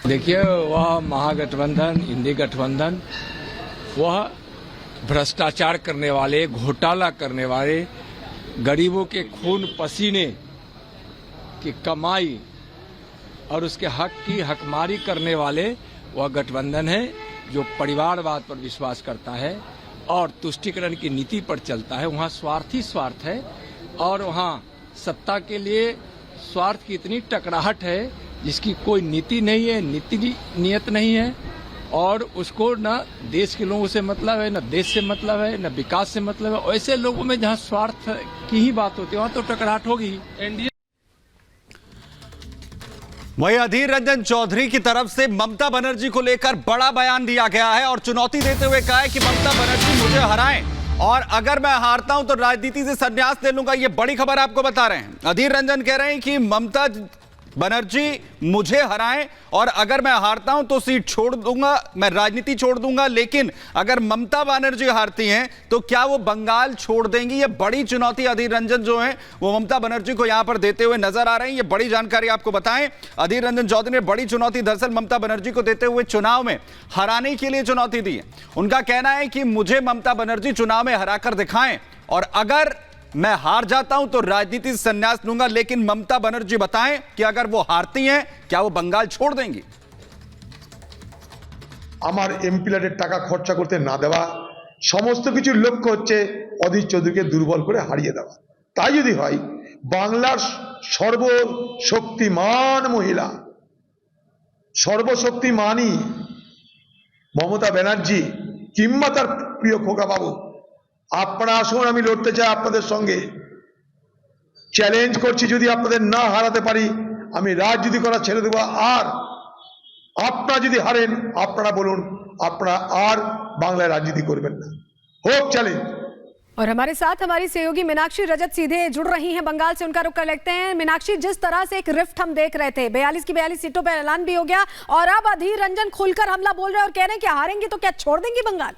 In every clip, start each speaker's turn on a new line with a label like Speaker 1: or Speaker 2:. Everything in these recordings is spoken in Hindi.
Speaker 1: देखिए, वह महागठबंधन, इंडी गठबंधन, वह भ्रष्टाचार करने वाले, घोटाला करने वाले, गरीबों के खून पसीने की कमाई और उसके हक की हकमारी करने वाले वह गठबंधन है जो परिवारवाद पर विश्वास करता है और तुष्टीकरण की नीति पर चलता है। वहाँ स्वार्थी स्वार्थ है और वहाँ सत्ता के लिए स्वार्थ की इतनी टकराहट है जिसकी कोई नीति नहीं है, नीति नियत नहीं है और उसको न देश के लोगों से मतलब है, न देश से मतलब है, न विकास से मतलब है। ऐसे लोगों में जहाँ स्वार्थ की ही बात होती है वहाँ तो टकराहट होगी। एनडीए
Speaker 2: वहीं अधीर रंजन चौधरी की तरफ से ममता बनर्जी को लेकर बड़ा बयान दिया गया है और चुनौती देते हुए कहा है कि ममता बनर्जी मुझे हराएं और अगर मैं हारता हूं तो राजनीति से संन्यास ले लूंगा। ये बड़ी खबर आपको बता रहे हैं। अधीर रंजन कह रहे हैं कि ममता बनर्जी मुझे हराएं और अगर मैं हारता हूं तो सीट छोड़ दूंगा, मैं राजनीति छोड़ दूंगा। लेकिन अगर ममता बनर्जी हारती हैं तो क्या वो बंगाल छोड़ देंगी? ये बड़ी चुनौती अधीर रंजन जो है वो ममता बनर्जी को यहां पर देते हुए नजर आ रहे हैं। ये बड़ी जानकारी आपको बताएं। अधीर रंजन चौधरी ने बड़ी चुनौती दरअसल ममता बनर्जी को देते हुए चुनाव में हराने के लिए चुनौती दी है। उनका कहना है कि मुझे ममता बनर्जी चुनाव में हराकर दिखाएं और अगर मैं हार जाता हूं तो राजनीति से संन्यास लूंगा। लेकिन ममता बनर्जी बताएं कि अगर वो हारती हैं क्या वो बंगाल छोड़ देंगी?
Speaker 3: আমার এমপিলারের টাকা খরচা করতে না দেওয়া, সমস্ত কিছুর লক্ষ্য হচ্ছে অধীর চৌধুরীকে দুর্বল করে হারিয়ে দেওয়া। তাই যদি হয় বাংলার সর্বশক্তিমান মহিলা, সর্বশক্তিমানই মমতা ব্যানার্জি কিংবা তার প্রিয় খোকা বাবু, আপনারা আসুন, আমি লড়তে চাই আপনাদের সঙ্গে। চ্যালেঞ্জ করছি, যদি আপনাদের না হারাতে পারি আমি রাজনীতি করা ছেড়ে দেব। আর আপনারা যদি হারেন আপনারা বলুন আপনারা আর বাংলায় রাজনীতি করবেন না। হোক চ্যালেঞ্জ।
Speaker 4: और हमारे साथ हमारी सहयोगी मीनाक्षी रजत सीधे जुड़ रही हैं बंगाल से। उनका रुख कर लेते हैं। मीनाक्षी, जिस तरह से एक रिफ्ट हम देख रहे थे, 42 की 42 सीटों पर ऐलान भी हो गया और अब अधीर रंजन खुलकर हमला बोल रहे हैं और कह रहे हैं कि हारेंगे तो क्या छोड़ देंगे बंगाल?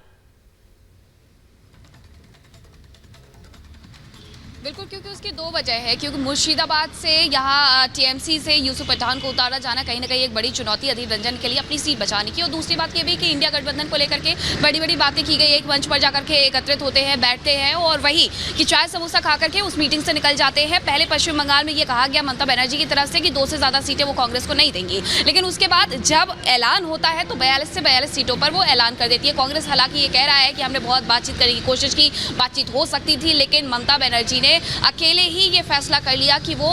Speaker 5: बिल्कुल, क्योंकि उसकी दो वजह है। क्योंकि मुर्शिदाबाद से यहाँ टीएमसी से यूसुफ पठान को उतारा जाना कहीं ना कहीं एक बड़ी चुनौती अधीर रंजन के लिए अपनी सीट बचाने की। और दूसरी बात ये भी कि इंडिया गठबंधन को लेकर के बड़ी बड़ी बातें की गई। एक मंच पर जाकर के एकत्रित होते हैं, बैठते हैं और वही कि चाय समोसा खा करके उस मीटिंग से निकल जाते हैं। पहले पश्चिम बंगाल में ये कहा गया ममता बनर्जी की तरफ से कि 2 से ज़्यादा सीटें वो कांग्रेस को नहीं देंगी। लेकिन उसके बाद जब ऐलान होता है तो 42 से 42 सीटों पर वो ऐलान कर देती है कांग्रेस। हालांकि ये कह रहा है कि हमने बहुत बातचीत करने की कोशिश की, बातचीत हो सकती थी, लेकिन ममता बनर्जी ने अकेले ही ये फैसला कर लिया कि वो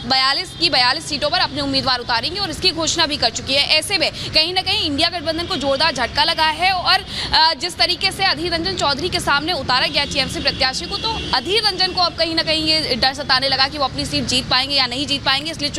Speaker 5: 42 की 42 सीटों पर अपने उम्मीदवार उतारेंगे और इसकी घोषणा भी कर चुकी है। ऐसे में कहीं ना कहीं इंडिया गठबंधन को जोरदार झटका लगा है और जिस तरीके से अधीर रंजन चौधरी के सामने उतारा गया टीएमसी प्रत्याशी को, तो अधीर रंजन को अब कहीं ना कहीं ये डर सताने लगा कि वो अपनी सीट जीत पाएंगे या नहीं जीत पाएंगे। इसलिए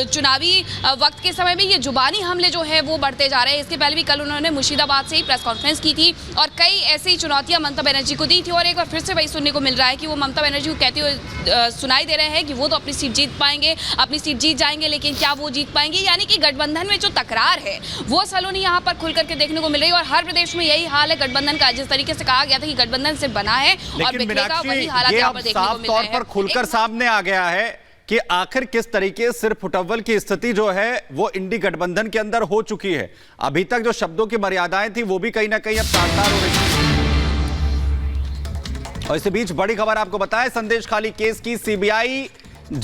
Speaker 5: चुनावी वक्त के समय में ये जुबानी हमले जो है वो बढ़ते जा रहे हैं। इसके पहले भी कल उन्होंने मुर्शिदाबाद से ही प्रेस कॉन्फ्रेंस की थी और कई ऐसी चुनौतियां ममता बनर्जी को दी थी और एक बार फिर से वही सुनने को मिल रहा है कि वो ममता बनर्जी को कहते हुए सुनाई दे रहे हैं कि वो तो अपनी सीट जीत पाएंगे, अपनी सीट जीत जाएंगे, लेकिन क्या वो जीत पाएंगे? यानी कि गठबंधन में जो तकरार है वो सलोनी यहाँ पर खुल करके देखने को मिल रही है और हर प्रदेश में यही हाल है गठबंधन का। जिस तरीके से कहा गया था कि गठबंधन से बना है और बिखरेगा, वही हालात यहाँ पर देखने को मिल रहे हैं।
Speaker 2: पर खुलकर सामने आ गया है कि आखिर किस तरीके से फुटअव्वल की स्थिति जो है वो इंडी गठबंधन के अंदर हो चुकी है। अभी तक जो शब्दों की मर्यादाएं थी वो भी कहीं ना कहीं अब तार-तार हो रही है। और इसी बीच बड़ी खबर आपको बताएं, संदेश खाली केस की सीबीआई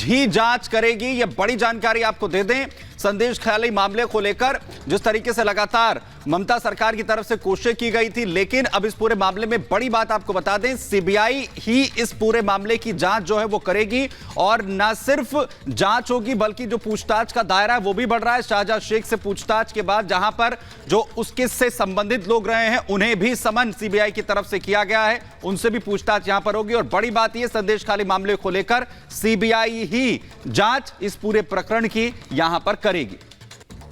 Speaker 2: ही जांच करेगी। ये बड़ी जानकारी आपको दे दें। संदेश खाली मामले को लेकर जिस तरीके से लगातार ममता सरकार की तरफ से कोशिश की गई थी, लेकिन अब इस पूरे मामले में बड़ी बात आपको बता दें, सीबीआई ही इस पूरे मामले की जांच जो है वो करेगी और ना सिर्फ जांच होगी बल्कि जो पूछताछ का दायरा है वो भी बढ़ रहा है। शाहजहां शेख से पूछताछ के बाद जहां पर जो उसके से संबंधित लोग रहे हैं उन्हें भी समन सीबीआई की तरफ से किया गया है, उनसे भी पूछताछ यहां पर होगी। और बड़ी बात यह, संदेश खाली मामले को लेकर सीबीआई ही जांच इस पूरे प्रकरण की यहां पर करेगी।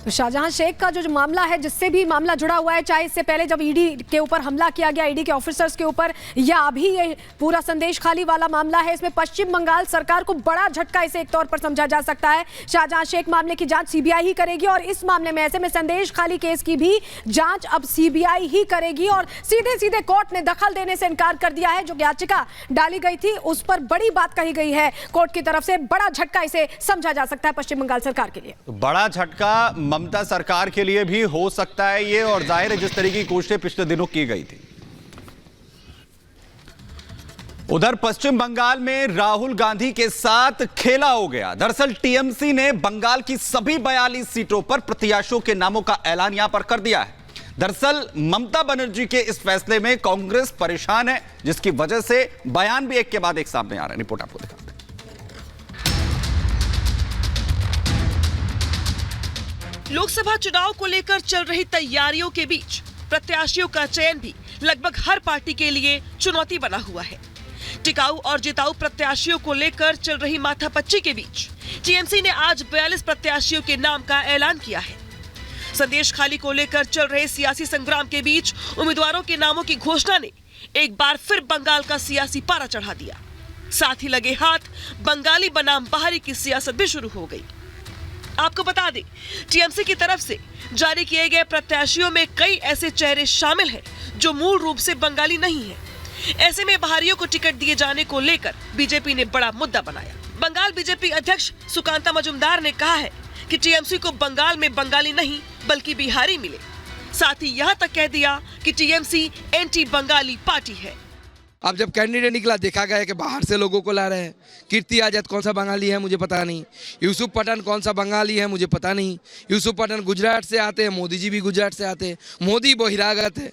Speaker 4: तो शाहजहां शेख का जो मामला है, जिससे भी मामला जुड़ा हुआ है, चाहे इससे पहले जब ईडी के ऊपर हमला किया गया, ईडी के ऑफिसर्स के ऊपर, या अभी ये पूरा संदेश खाली वाला मामला है, इसमें पश्चिम बंगाल सरकार को बड़ा झटका इसे एक तौर पर समझा जा सकता है। शाहजहां शेख मामले की जांच सीबीआई ही करेगी और इस मामले में, ऐसे में संदेश खाली केस की भी जांच अब सीबीआई ही करेगी और सीधे सीधे कोर्ट ने दखल देने से इनकार कर दिया है। जो याचिका डाली गई थी उस पर बड़ी बात कही गई है कोर्ट की तरफ से। बड़ा झटका इसे समझा जा सकता है पश्चिम बंगाल सरकार के लिए।
Speaker 2: तो बड़ा झटका ममता सरकार के लिए भी हो सकता है ये, और जाहिर है जिस तरीके की कोशिशें पिछले दिनों की गई थी। उधर पश्चिम बंगाल में राहुल गांधी के साथ खेला हो गया। दरअसल टीएमसी ने बंगाल की सभी 42 सीटों पर प्रत्याशियों के नामों का ऐलान यहां पर कर दिया है। दरअसल ममता बनर्जी के इस फैसले में कांग्रेस परेशान है, जिसकी वजह से बयान भी एक के बाद एक सामने आ रहे हैं। रिपोर्ट आपको दिखाते हैं।
Speaker 6: लोकसभा चुनाव को लेकर चल रही तैयारियों के बीच प्रत्याशियों का चयन भी लगभग हर पार्टी के लिए चुनौती बना हुआ है। टिकाऊ और जिताऊ प्रत्याशियों को लेकर चल रही माथापच्ची के बीच टीएमसी ने आज 42 प्रत्याशियों के नाम का ऐलान किया है। संदेश खाली को लेकर चल रहे सियासी संग्राम के बीच उम्मीदवारों के नामों की घोषणा ने एक बार फिर बंगाल का सियासी पारा चढ़ा दिया। साथ ही लगे हाथ बंगाली बनाम बाहरी की सियासत भी शुरू हो गई। आपको बता दें, टीएमसी की तरफ से जारी किए गए प्रत्याशियों में कई ऐसे चेहरे शामिल हैं जो मूल रूप से बंगाली नहीं हैं। ऐसे में बाहरियों को टिकट दिए जाने को लेकर बीजेपी ने बड़ा मुद्दा बनाया। बंगाल बीजेपी अध्यक्ष सुकांता मजुमदार ने कहा है कि टीएमसी को बंगाल में बंगाली नहीं बल्कि बिहारी मिले। साथ ही यहाँ तक कह दिया कि टीएमसी एंटी बंगाली पार्टी है।
Speaker 7: अब जब कैंडिडेट निकला, देखा गया कि बाहर से लोगों को ला रहे हैं। कीर्ति आजाद कौन सा बंगाली है मुझे पता नहीं, यूसुफ पठान कौन सा बंगाली है मुझे पता नहीं। यूसुफ पठान गुजरात से आते हैं, मोदी जी भी गुजरात से आते हैं। मोदी बहिरागत है,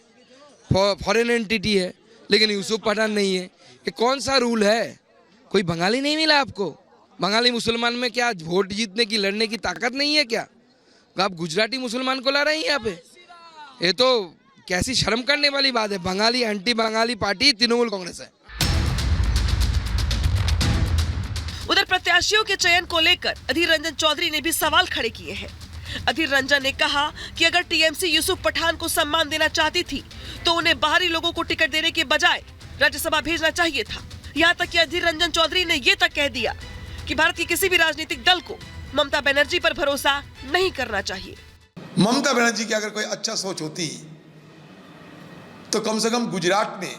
Speaker 7: फॉरेन एंटिटी है, लेकिन यूसुफ पठान नहीं है। ये कौन सा रूल है? कोई बंगाली नहीं मिला आपको? बंगाली मुसलमान में क्या वोट जीतने की, लड़ने की ताकत नहीं है क्या? आप गुजराती मुसलमान को ला रहे हैं यहाँ पे? ये तो कैसी शर्म करने वाली बात है। बंगाली एंटी बंगाली पार्टी तृणमूल कांग्रेस है।
Speaker 6: उधर प्रत्याशियों के चयन को लेकर अधीर रंजन चौधरी ने भी सवाल खड़े किए हैं। अधीर रंजन ने कहा कि अगर टीएमसी यूसुफ पठान को सम्मान देना चाहती थी तो उन्हें बाहरी लोगों को टिकट देने के बजाय राज्यसभा भेजना चाहिए था। यहाँ तक कि अधीर रंजन चौधरी ने ये तक कह दिया कि भारत के किसी भी राजनीतिक दल को ममता बनर्जी पर भरोसा नहीं करना चाहिए।
Speaker 3: ममता बनर्जी की अगर कोई अच्छा सोच होती तो कम से कम गुजरात में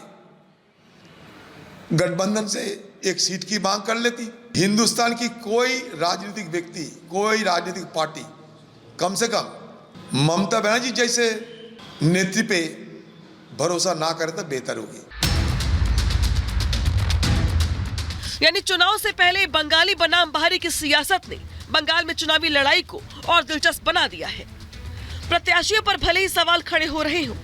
Speaker 3: गठबंधन से एक सीट की मांग कर लेती। हिंदुस्तान की कोई राजनीतिक व्यक्ति, कोई राजनीतिक पार्टी कम से कम ममता बनर्जी जैसे नेत्री पे भरोसा ना करे तो बेहतर होगी।
Speaker 6: यानी चुनाव से पहले बंगाली बनाम बाहरी की सियासत ने बंगाल में चुनावी लड़ाई को और दिलचस्प बना दिया है। प्रत्याशियों पर भले ही सवाल खड़े हो रहे हों,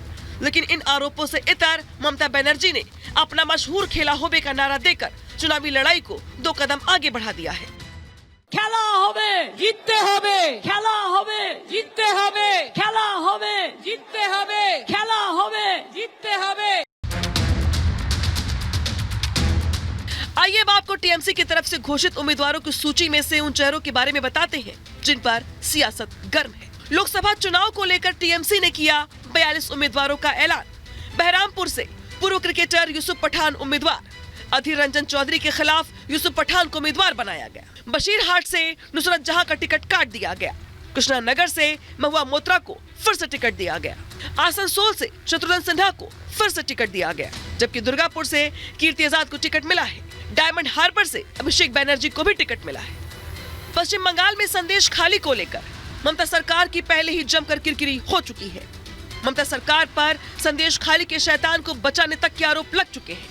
Speaker 6: लेकिन इन आरोपों से इतर ममता बनर्जी ने अपना मशहूर खेला होबे का नारा देकर चुनावी लड़ाई को 2 कदम आगे बढ़ा दिया है।
Speaker 8: खेला होबे जीतते होबे, खेला होबे जीतते होबे, खेला होबे जीतते होबे, खेला होबे जीतते होबे।
Speaker 6: आइए अब आपको टीएमसी की तरफ से घोषित उम्मीदवारों की सूची में से उन चेहरों के बारे में बताते हैं जिन पर सियासत गर्म है। लोकसभा चुनाव को लेकर टीएमसी ने किया 42 उम्मीदवारों का ऐलान। बहरामपुर से पूर्व क्रिकेटर यूसुफ पठान उम्मीदवार। अधीर रंजन चौधरी के खिलाफ यूसुफ पठान को उम्मीदवार बनाया गया। बशीरहाट से नुसरत जहां का टिकट काट दिया गया। कृष्णानगर से महुआ मोत्रा को फिर से टिकट दिया गया। आसनसोल से शत्रुघ्न सिन्हा को फिर से टिकट दिया गया, जबकि दुर्गापुर से कीर्ति आजाद को टिकट मिला है। डायमंड हार्बर से अभिषेक बनर्जी को भी टिकट मिला है। पश्चिम बंगाल में संदेश खाली को लेकर ममता सरकार की पहले ही जमकर किरकिरी हो चुकी है। ममता सरकार पर संदेश खाली के शैतान को बचाने तक के आरोप लग चुके हैं।